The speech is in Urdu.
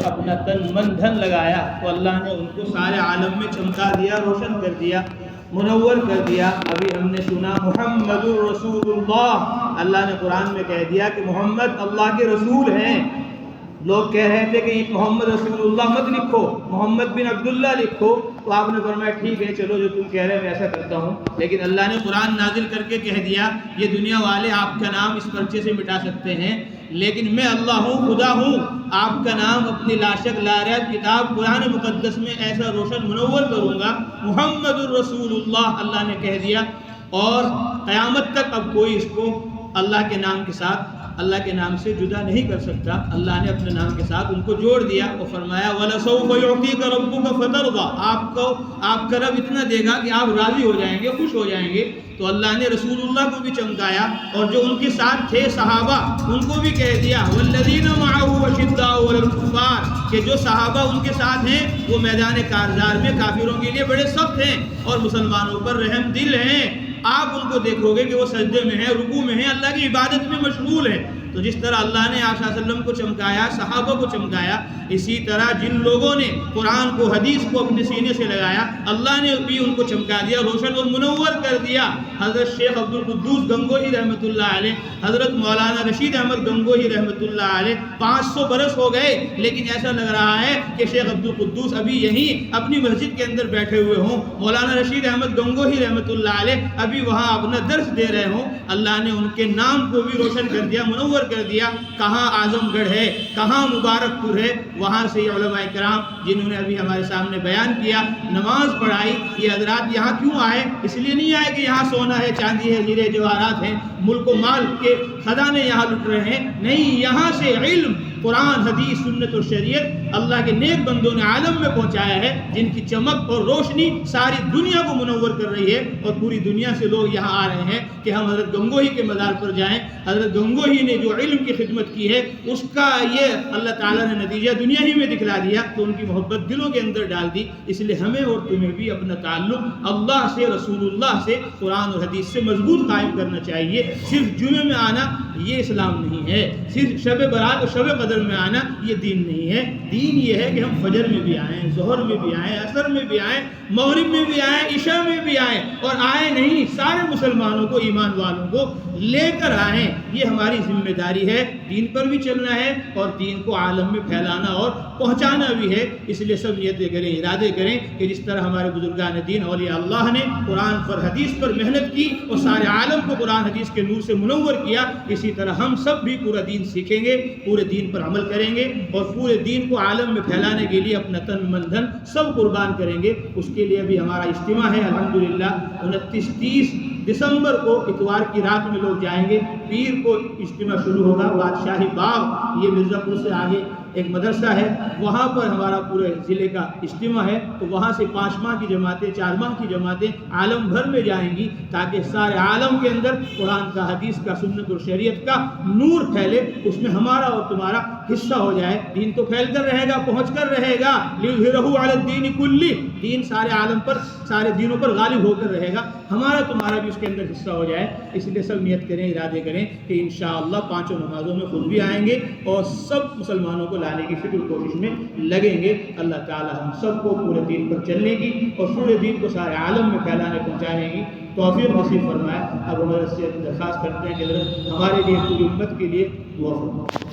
اپنا تن من دھن لگایا تو اللہ نے ان کو سارے عالم میں چمکا دیا، روشن کر دیا، منور کر دیا۔ ابھی ہم نے سنا محمد الرسول اللہ، اللہ نے قرآن میں کہہ دیا کہ محمد اللہ کے رسول ہیں۔ لوگ کہہ رہے تھے کہ محمد رسول اللہ مت لکھو، محمد بن عبداللہ لکھو، تو آپ نے فرمایا ٹھیک ہے چلو جو تم کہہ رہے ہیں میں ایسا کرتا ہوں۔ لیکن اللہ نے قرآن نازل کر کے کہہ دیا یہ دنیا والے آپ کا نام اس پرچے سے مٹا سکتے ہیں، لیکن میں اللہ ہوں، خدا ہوں، آپ کا نام اپنی لاشک لارب کتاب قرآن مقدس میں ایسا روشن منور کروں گا۔ محمد الرسول اللہ اللہ نے کہہ دیا، اور قیامت تک اب کوئی اس کو اللہ کے نام کے ساتھ، اللہ کے نام سے جدا نہیں کر سکتا۔ اللہ نے اپنے نام کے ساتھ ان کو جوڑ دیا اور فرمایا وَلَسَوْفَ يُعْطِيكَ رَبُّكَ فَتَرْضَىٰ، آپ کا رب اتنا دے گا کہ آپ راضی ہو جائیں گے، خوش ہو جائیں گے۔ تو اللہ نے رسول اللہ کو بھی چمکایا، اور جو ان کے ساتھ تھے صحابہ ان کو بھی کہہ دیا وَالَّذِينَ مَعَهُ أَشِدَّاءُ عَلَى الْكُفَّارِ، کہ جو صحابہ ان کے ساتھ ہیں وہ میدان کارزار میں کافروں کے لیے بڑے سخت ہیں اور مسلمانوں پر رحم دل ہیں۔ آپ ان کو دیکھو گے کہ وہ سجدے میں ہیں، رکوع میں ہیں، اللہ کی عبادت میں مشغول ہیں۔ تو جس طرح اللہ نے آپ صلی اللہ علیہ وسلم کو چمکایا، صحابہ کو چمکایا، اسی طرح جن لوگوں نے قرآن کو، حدیث کو اپنے سینے سے لگایا، اللہ نے بھی ان کو چمکا دیا، روشن اور منور کر دیا۔ حضرت شیخ عبد القدوس گنگوہی رحمۃ اللہ علیہ، حضرت مولانا رشید احمد گنگوہی رحمۃ اللہ علیہ، 500 برس ہو گئے لیکن ایسا لگ رہا ہے کہ شیخ عبد القدوس ابھی یہیں اپنی مسجد کے اندر بیٹھے ہوئے ہوں، مولانا رشید احمد گنگوہی رحمۃ اللہ علیہ ابھی وہاں اپنا درس دے رہے ہوں۔ اللہ نے ان کے نام کو بھی روشن کر دیا، منور کر دیا۔ کہاں اعظم گڑھ ہے، کہاں مبارک پور ہے، وہاں سے علماء کرام جنہوں نے ابھی ہمارے سامنے بیان کیا، نماز پڑھائی، یہ حضرات یہاں کیوں آئے؟ اس لیے نہیں آئے کہ یہاں سونا ہے، چاندی ہے، ہیرے جواہرات ہیں، ملک و مال کے خزانے یہاں لٹ رہے ہیں، نہیں، یہاں سے علم، قرآن، حدیث، سنت اور شریعت اللہ کے نیک بندوں نے عالم میں پہنچایا ہے، جن کی چمک اور روشنی ساری دنیا کو منور کر رہی ہے، اور پوری دنیا سے لوگ یہاں آ رہے ہیں کہ ہم حضرت گنگوہی کے مزار پر جائیں۔ حضرت گنگوہی نے جو علم کی خدمت کی ہے اس کا یہ اللہ تعالیٰ نے نتیجہ دنیا ہی میں دکھلا دیا، تو ان کی محبت دلوں کے اندر ڈال دی۔ اس لیے ہمیں اور تمہیں بھی اپنا تعلق اللہ سے، رسول اللہ سے، قرآن اور حدیث سے مضبوط قائم کرنا چاہیے۔ صرف جمعے میں آنا یہ اسلام نہیں ہے، صرف شب برات اور شب قدر میں آنا یہ دین نہیں ہے۔ دین یہ ہے کہ ہم فجر میں بھی آئیں، ظہر میں بھی آئیں، عصر میں بھی آئیں، مغرب میں بھی آئیں، عشاء میں بھی آئیں، اور آئیں نہیں، سارے مسلمانوں کو، ایمان والوں کو لے کر آئیں۔ یہ ہماری ذمہ داری ہے، دین پر بھی چلنا ہے اور دین کو عالم میں پھیلانا اور پہنچانا بھی ہے۔ اس لیے سب نیتیں کریں، ارادے کریں کہ جس طرح ہمارے بزرگان دین اولیاء اللہ نے قرآن پر، حدیث پر محنت کی اور سارے عالم کو قرآن حدیث کے نور سے منور کیا، اسی طرح ہم سب بھی پورا دین سیکھیں گے، پورے دین پر عمل کریں گے، اور پورے دین کو عالم میں پھیلانے کے لیے اپنا تن من دھن سب قربان کریں گے۔ اس کے لیے بھی ہمارا اجتماع ہے الحمدللہ 29-30 دسمبر کو، اتوار کی رات میں لوگ جائیں گے، پیر کو اجتماع شروع ہوگا بادشاہی باغ، یہ مرزا پور سے آگے ایک مدرسہ ہے، وہاں پر ہمارا پورے ضلع کا اجتماع ہے، تو وہاں سے 5 ماہ کی جماعتیں، 4 ماہ کی جماعتیں عالم بھر میں جائیں گی، تاکہ سارے عالم کے اندر قرآن کا، حدیث کا، سنت اور شریعت کا نور پھیلے، اس میں ہمارا اور تمہارا حصہ ہو جائے۔ دین تو پھیل کر رہے گا، پہنچ کر رہے گا، لِيُظْهِرَهُ عَلَى الدِّينِ كُلِّهِ، دین سارے عالم پر، سارے دینوں پر غالب ہو کر رہے گا، ہمارا تمہارا بھی اس کے اندر حصہ ہو جائے۔ اس لیے سب نیت کریں، ارادے کریں کہ انشاءاللہ 5 نمازوں میں خود بھی آئیں گے اور سب مسلمانوں کو لانے کی فکر کوشش میں لگیں گے۔ اللہ تعالی ہم سب کو پورے دین پر چلنے کی اور پورے دین کو سارے عالم میں پھیلانے پہنچانے کی توفیق نصیب فرمائے۔ اب ہمارے سے درخواست کرتے ہیں کہ حضرت ہمارے لیے، پوری امت کے لیے دعا فرمائیں۔